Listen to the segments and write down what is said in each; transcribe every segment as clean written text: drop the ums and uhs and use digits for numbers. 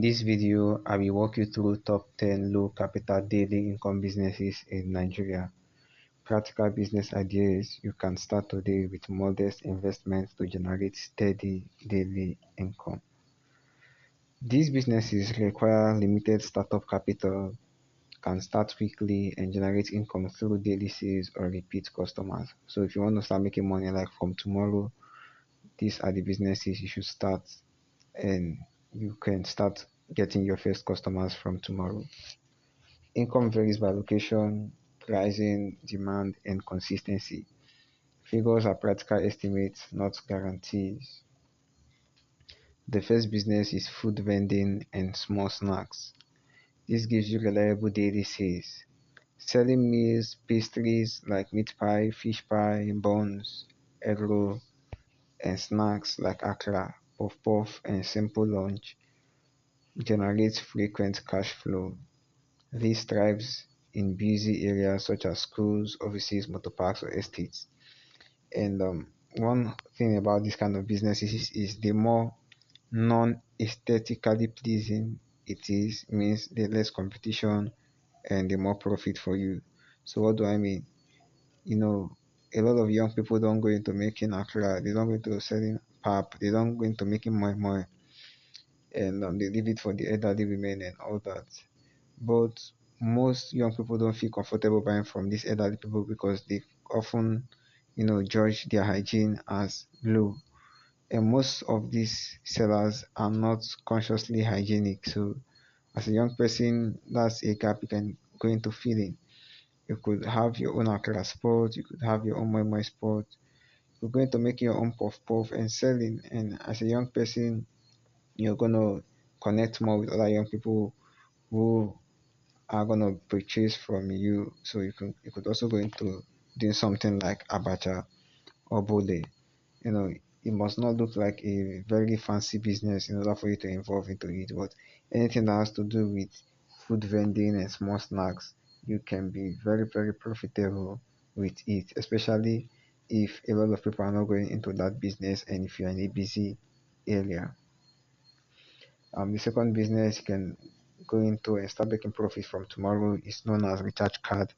In this video, I will walk you through top 10 low capital daily income businesses in Nigeria. Practical business ideas you can start today with modest investments to generate steady daily income. These businesses require limited startup capital, can start quickly, and generate income through daily sales or repeat customers. So, if you want to start making money like from tomorrow, these are the businesses you should start, and you can start getting your first customers from tomorrow. Income varies by location, pricing, demand, and consistency. Figures are practical estimates, not guarantees. The first business is food vending and small snacks. This gives you reliable daily sales. Selling meals, pastries like meat pie, fish pie, buns, egg roll, and snacks like akra, puff puff, and simple lunch generates frequent cash flow. This thrives in busy areas such as schools, offices, motor parks, or estates. And one thing about this kind of businesses is the more non-aesthetically pleasing it is, means the less competition and the more profit for you. So what do I mean? You know, a lot of young people don't go into making akra, they don't go into selling pap, they don't go into making more, and they leave it for the elderly women and all that. But most young people don't feel comfortable buying from these elderly people because they often, judge their hygiene as low. And most of these sellers are not consciously hygienic. So, as a young person, that's a gap you can go into filling. You could have your own akara spot, you could have your own moi spot, you're going to make your own puff puff and selling. And as a young person, you're going to connect more with other young people who are gonna purchase from you. So you could also go into doing something like abacha or bole. It must not look like a very fancy business in order for you to involve into it. But anything that has to do with food vending and small snacks, you can be very, very profitable with it, especially if a lot of people are not going into that business and if you're in a busy area. The second business you can go into and start making profit from tomorrow is known as recharge card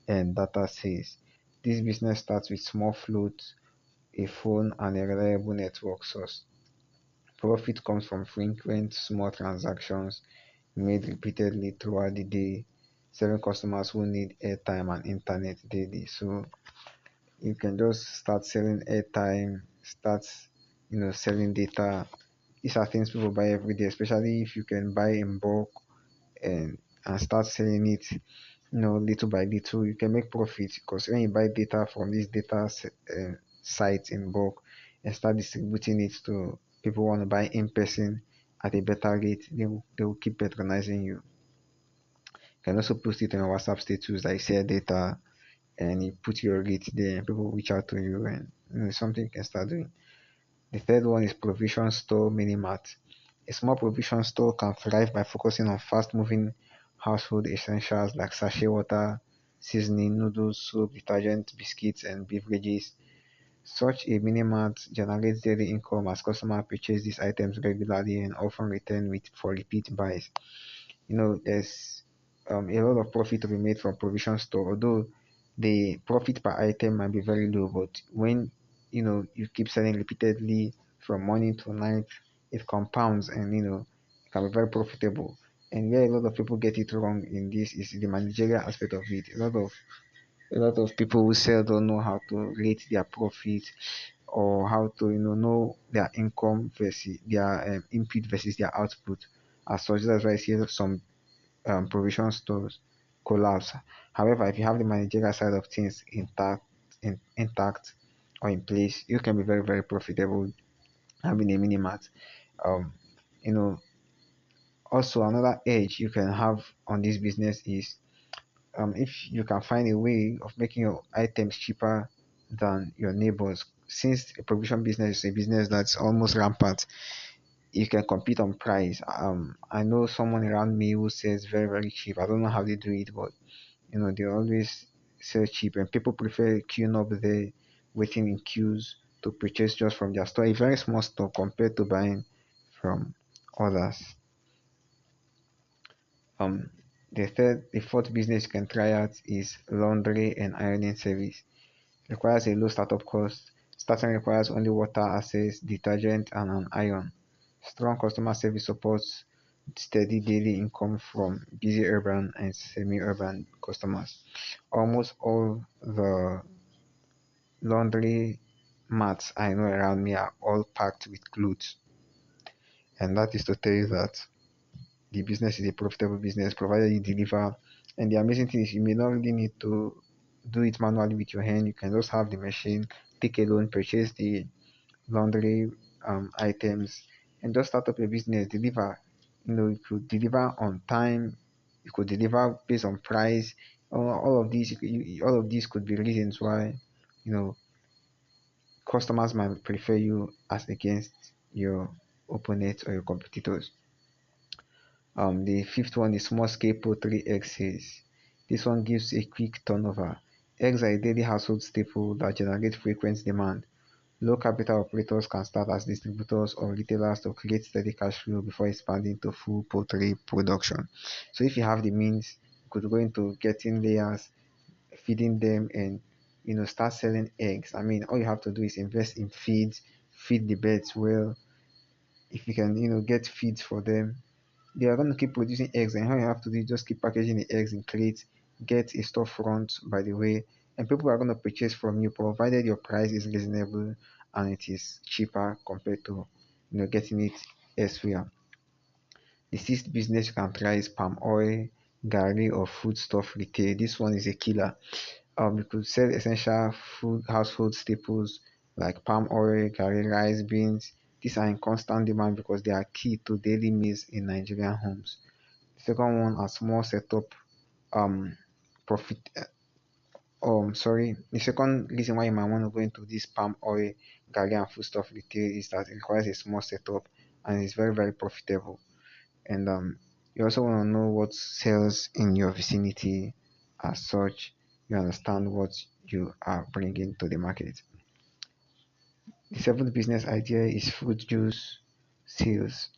and data sales. This business starts with small float, a phone, and a reliable network source. Profit comes from frequent small transactions made repeatedly throughout the day, serving customers who need airtime and internet daily. So you can just start selling airtime, start selling data. These are things people buy every day, especially if you can buy in bulk and start selling it, little by little. You can make profit because when you buy data from these sites in bulk and start distributing it to people who want to buy in person at a better rate, they will keep patronizing you. You can also post it on your WhatsApp status like share data, and you put your rate there and people reach out to you, and something you can start doing. The third one is provision store mini mart. A small provision store can thrive by focusing on fast moving household essentials like sachet water, seasoning, noodles, soap, detergent, biscuits, and beverages. Such a mini mart generates daily income as customers purchase these items regularly and often return with for repeat buys. There's a lot of profit to be made from provision store, although the profit per item might be very low, but when you keep selling repeatedly from morning to night, it compounds, and it can be very profitable. And where a lot of people get it wrong in this is the managerial aspect of it. A lot of people who sell don't know how to rate their profit, or how to know their income versus their input versus their output. As such, that's why I see some provision stores collapse. However, if you have the managerial side of things intact or in place, you can be very, very profitable having a mini mart. Um, you know, Also another edge you can have on this business is if you can find a way of making your items cheaper than your neighbors. Since a provision business is a business that's almost rampant, you can compete on price. I know someone around me who says very, very cheap. I don't know how they do it, but they always sell cheap, and people prefer queuing up there, waiting in queues to purchase just from their store. A very small store compared to buying from others. Um, the fourth business you can try out is laundry and ironing service. Requires a low startup cost. Starting requires only water access, detergent, and an iron. Strong customer service supports steady daily income from busy urban and semi-urban customers. Almost all the laundry mats I know around me are all packed with clothes, and that is to tell you that the business is a profitable business provided you deliver. And the amazing thing is you may not really need to do it manually with your hand. You can just have the machine, take a loan, purchase the laundry items, and just start up a business, deliver. You could deliver on time, you could deliver based on price. All of these all of these could be reasons why you know customers might prefer you as against your opponents or your competitors. The fifth one is small scale poultry egg sales. This one gives a quick turnover. Eggs are a daily household staple that generate frequent demand. Low capital operators can start as distributors or retailers to create steady cash flow before expanding to full poultry production. So if you have the means, you could go into getting layers, feeding them, and start selling eggs. I mean, all you have to do is invest in feeds, feed the birds well. If you can, get feeds for them, they are going to keep producing eggs, and how you have to do is just keep packaging the eggs in crates, get a storefront by the way, and people are going to purchase from you provided your price is reasonable and it is cheaper compared to getting it elsewhere. The sixth business you can try is palm oil, garri, or foodstuff retail. This one is a killer. You could sell essential food household staples like palm oil, garri, rice, beans. These are in constant demand because they are key to daily meals in Nigerian homes. The second one, a small setup um profit. Sorry. The second reason why you might want to go into this palm oil, garri, and foodstuff retail is that it requires a small setup and it's very very profitable. And you also want to know what sells in your vicinity. As such, you understand what you are bringing to the market. The seventh business idea is fruit juice sales.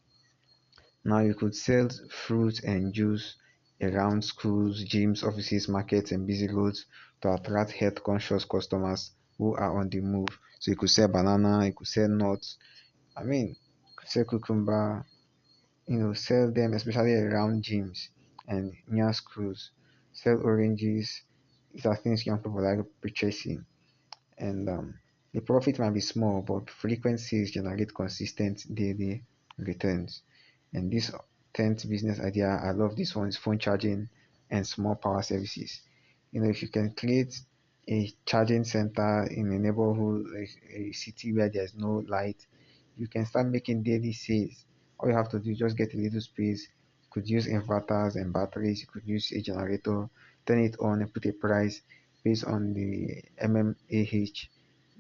Now you could sell fruit and juice around schools, gyms, offices, markets, and busy roads to attract health conscious customers who are on the move. So you could sell banana, you could sell nuts, I mean, you could sell cucumber, sell them especially around gyms and near schools. Sell oranges. These are things young people like purchasing, and the profit might be small, but frequencies generate consistent daily returns. And this 10th business idea, I love this one, is phone charging and small power services. If you can create a charging center in a neighborhood, a city where there's no light, you can start making daily sales. All you have to do is just get a little space. You could use inverters and batteries, you could use a generator, turn it on and put a price based on the mmAh.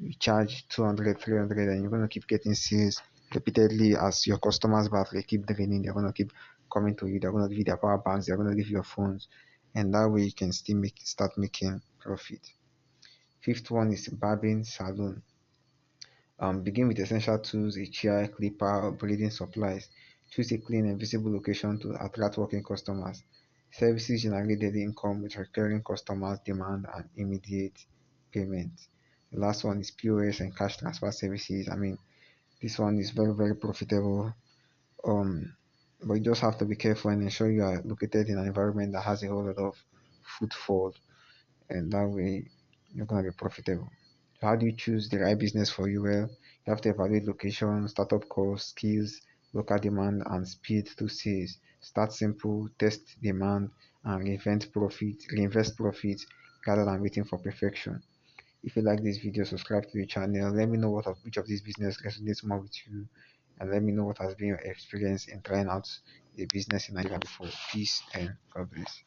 You charge 200, 300, and you're going to keep getting sales repeatedly as your customers battery keep draining. They're going to keep coming to you. They're going to give you their power banks. They're going to give you your phones, and that way you can still start making profit. Fifth one is barbing salon. Begin with essential tools, a chair, clipper, or breathing supplies. Choose a clean and visible location to attract working customers. Services generate daily income with recurring customers demand and immediate payment. The last one is POS and cash transfer services. I mean, this one is very, very profitable. Um, but you just have to be careful and ensure you are located in an environment that has a whole lot of footfall, and that way you're going to be profitable. So how do you choose the right business for you? Well, you have to evaluate location, startup cost, skills, local demand, and speed to sales. Start simple, test demand, and reinvest profit rather than waiting for perfection. If you like this video, subscribe to the channel. Let me know which of these business resonates more with you, and let me know what has been your experience in trying out a business in Nigeria before. Peace and God bless.